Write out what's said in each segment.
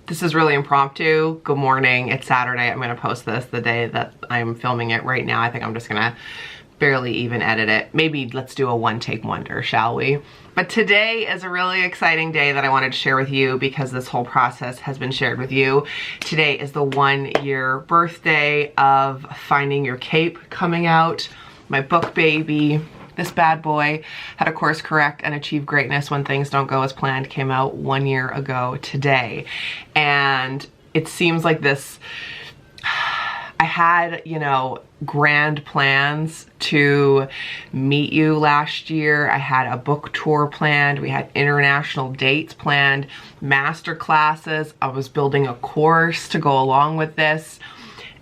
This is really impromptu. Good morning. It's Saturday. I'm going to post this the day that I'm filming it right now. I think I'm just going to barely even edit it. Maybe let's do a one-take wonder, shall we? But today is a really exciting day that I wanted to share with you because this whole process has been shared with you. Today is the 1-year birthday of Finding Your Cape coming out. My book baby. This bad boy had a course correct and achieve greatness when things don't go as planned came out 1 year ago today. And it seems like this, I had, you know, grand plans to meet you last year. I had a book tour planned. We had international dates planned, master classes. I was building a course to go along with this.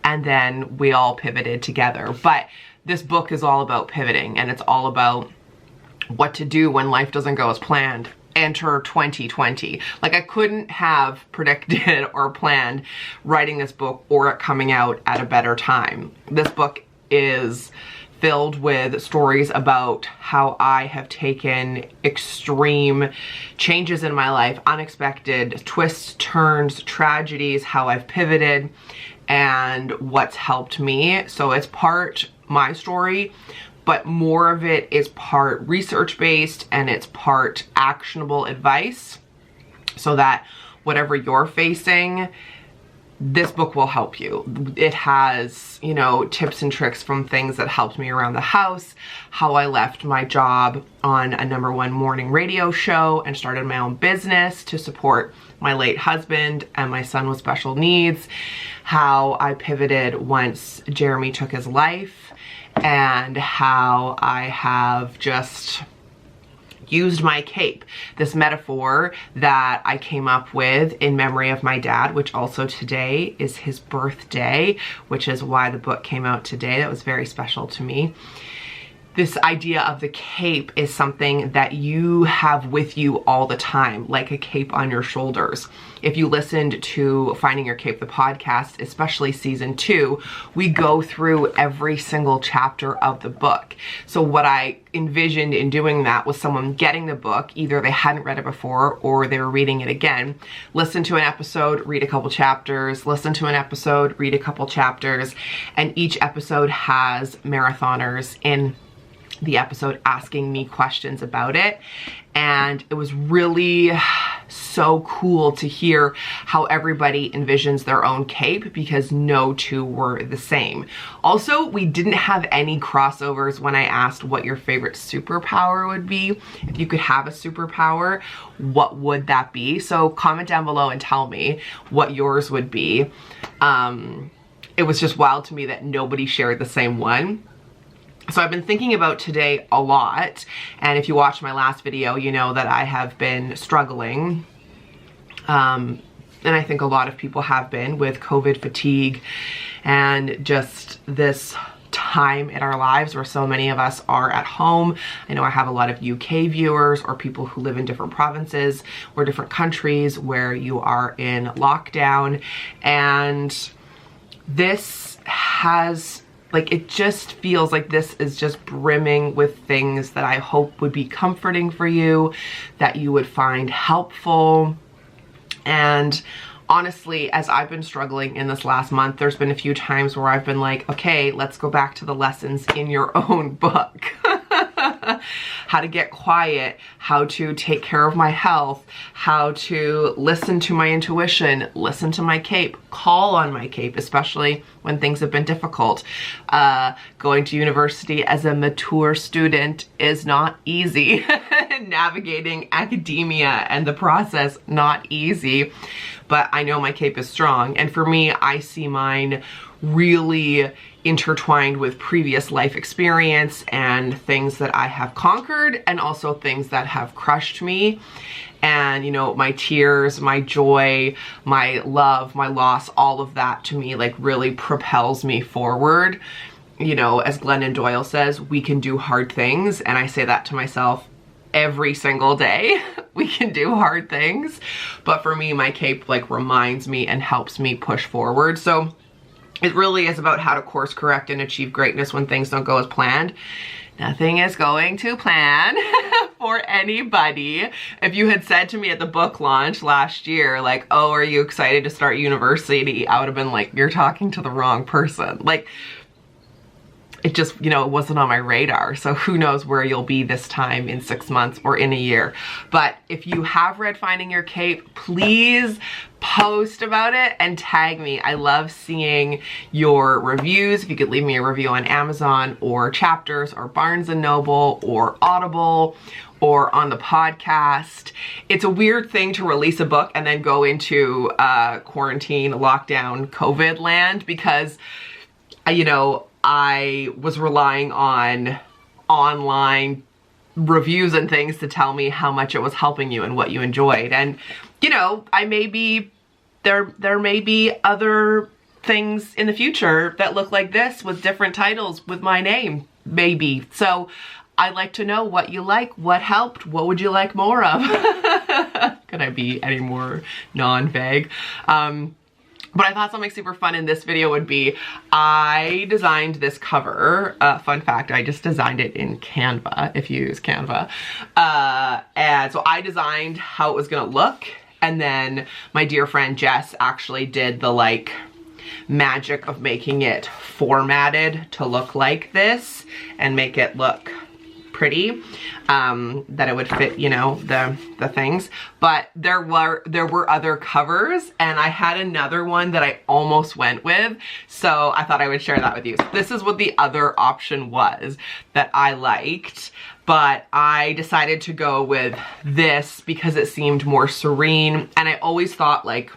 And then we all pivoted together. But this book is all about pivoting, and it's all about what to do when life doesn't go as planned. Enter 2020. Like, I couldn't have predicted or planned writing this book or it coming out at a better time. This book is filled with stories about how I have taken extreme changes in my life, unexpected twists, turns, tragedies, how I've pivoted, and what's helped me. So it's part my story, but more of it is part research-based and it's part actionable advice, so that whatever you're facing, this book will help you. It has, you know, tips and tricks from things that helped me around the house, how I left my job on a #1 morning radio show and started my own business to support my late husband and my son with special needs, how I pivoted once Jeremy took his life, and how I have just used my cape, this metaphor that I came up with in memory of my dad, which also today is his birthday, which is why the book came out today. That was very special to me. This idea of the cape is something that you have with you all the time, like a cape on your shoulders. If you listened to Finding Your Cape, the podcast, especially season 2, we go through every single chapter of the book. So what I envisioned in doing that was someone getting the book, either they hadn't read it before or they were reading it again, listen to an episode, read a couple chapters, listen to an episode, read a couple chapters, and each episode has marathoners in the episode asking me questions about it. And it was really so cool to hear how everybody envisions their own cape, because no two were the same. Also, we didn't have any crossovers when I asked what your favorite superpower would be. If you could have a superpower, what would that be? So comment down below and tell me what yours would be. It was just wild to me that nobody shared the same one. So I've been thinking about today a lot, and if you watched my last video, you know that I have been struggling, and I think a lot of people have been, with COVID fatigue and just this time in our lives where so many of us are at home. I know I have a lot of UK viewers or people who live in different provinces or different countries where you are in lockdown, and this has, like, it just feels like this is just brimming with things that I hope would be comforting for you, that you would find helpful. And honestly, as I've been struggling in this last month, there's been a few times where I've been like, okay, let's go back to the lessons in your own book. How to get quiet, how to take care of my health, how to listen to my intuition, listen to my cape, call on my cape, especially when things have been difficult. Going to university as a mature student is not easy. Navigating academia and the process, not easy. But I know my cape is strong. And for me, I see mine really intertwined with previous life experience and things that I have conquered, and also things that have crushed me. And, you know, my tears, my joy, my love, my loss, all of that to me, like, really propels me forward. You know, as Glennon Doyle says, we can do hard things. And I say that to myself every single day. We can do hard things. But for me, my cape, like, reminds me and helps me push forward. So it really is about how to course correct and achieve greatness when things don't go as planned. Nothing is going to plan for anybody. If you had said to me at the book launch last year, like, oh, are you excited to start university? I would have been like, you're talking to the wrong person. Like, it just, you know, it wasn't on my radar. So who knows where you'll be this time in 6 months or in a year. But if you have read Finding Your Cape, please post about it and tag me. I love seeing your reviews. If you could leave me a review on Amazon or Chapters or Barnes & Noble or Audible or on the podcast. It's a weird thing to release a book and then go into quarantine, lockdown, COVID land, because, you know, I was relying on online reviews and things to tell me how much it was helping you and what you enjoyed. And, you know, there may be other things in the future that look like this with different titles with my name, maybe. So I'd like to know what you like, what helped, what would you like more of? Could I be any more non-vague? But I thought something super fun in this video would be, I designed this cover. Fun fact, I just designed it in Canva, if you use Canva. And so I designed how it was gonna look, and then my dear friend Jess actually did the like magic of making it formatted to look like this and make it look pretty, that it would fit, you know, the things. But there were other covers, and I had another one that I almost went with, so I thought I would share that with you. So this is what the other option was that I liked, but I decided to go with this because it seemed more serene. And I always thought, like,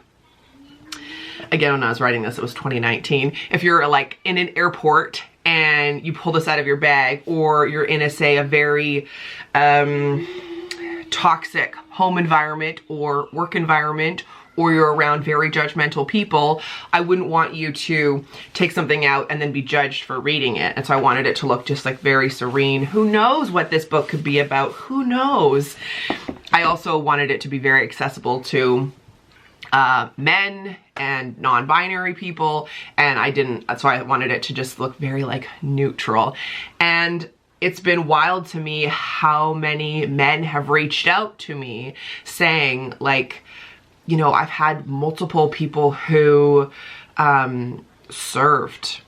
again, when I was writing this, it was 2019, if you're like in an airport and you pull this out of your bag, or you're in a, say, a very toxic home environment or work environment, or you're around very judgmental people, I wouldn't want you to take something out and then be judged for reading it. And so I wanted it to look just like very serene. Who knows what this book could be about? Who knows? I also wanted it to be very accessible to men and non-binary people, and so I wanted it to just look very like neutral. And it's been wild to me how many men have reached out to me saying, like, you know, I've had multiple people who served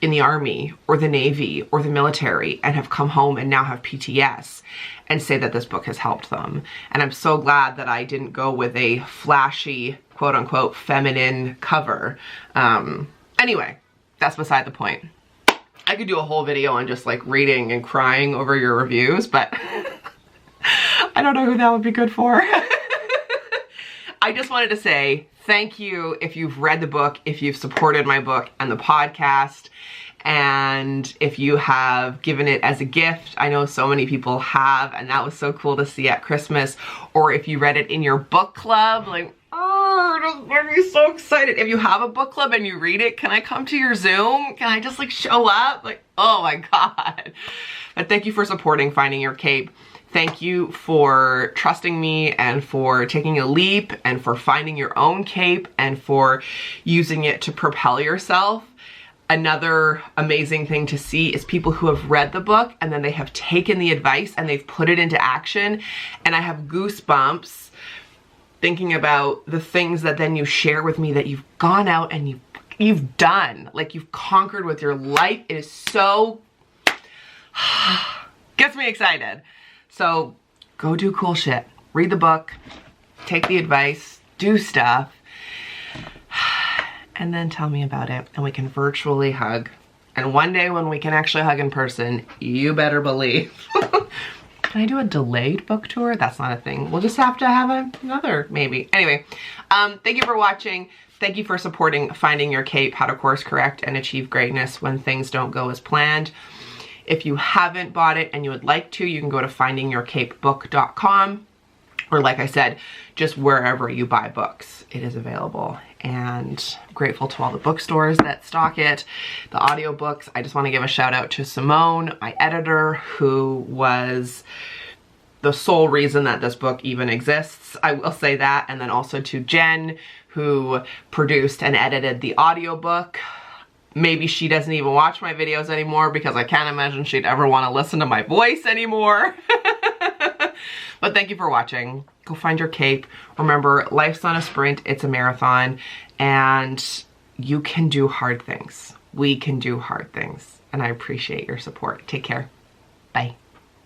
in the Army or the Navy or the military and have come home and now have PTS and say that this book has helped them. And I'm so glad that I didn't go with a flashy, quote unquote, feminine cover. Anyway, that's beside the point. I could do a whole video on just like reading and crying over your reviews, but I don't know who that would be good for. I just wanted to say thank you if you've read the book, if you've supported my book and the podcast, and if you have given it as a gift. I know so many people have, and that was so cool to see at Christmas. Or if you read it in your book club, like, oh, it made me so excited. If you have a book club and you read it, can I come to your Zoom? Can I just like show up? Like, oh my God. But thank you for supporting Finding Your Cape. Thank you for trusting me and for taking a leap and for finding your own cape and for using it to propel yourself. Another amazing thing to see is people who have read the book and then they have taken the advice and they've put it into action. And I have goosebumps thinking about the things that then you share with me that you've gone out and you've done, like you've conquered with your life. It is so, gets me excited. So go do cool shit, read the book, take the advice, do stuff, and then tell me about it and we can virtually hug. And one day when we can actually hug in person, you better believe. Can I do a delayed book tour? That's not a thing. We'll just have to have another maybe. Anyway, thank you for watching. Thank you for supporting Finding Your Cape, how to course correct and achieve greatness when things don't go as planned. If you haven't bought it and you would like to, you can go to findingyourcapebook.com, or like I said, just wherever you buy books, it is available. And I'm grateful to all the bookstores that stock it, the audiobooks. I just want to give a shout out to Simone, my editor, who was the sole reason that this book even exists. I will say that. And then also to Jen, who produced and edited the audiobook. Maybe she doesn't even watch my videos anymore because I can't imagine she'd ever want to listen to my voice anymore. But thank you for watching. Go find your cape. Remember, life's not a sprint, it's a marathon, and you can do hard things. We can do hard things, and I appreciate your support. Take care. Bye.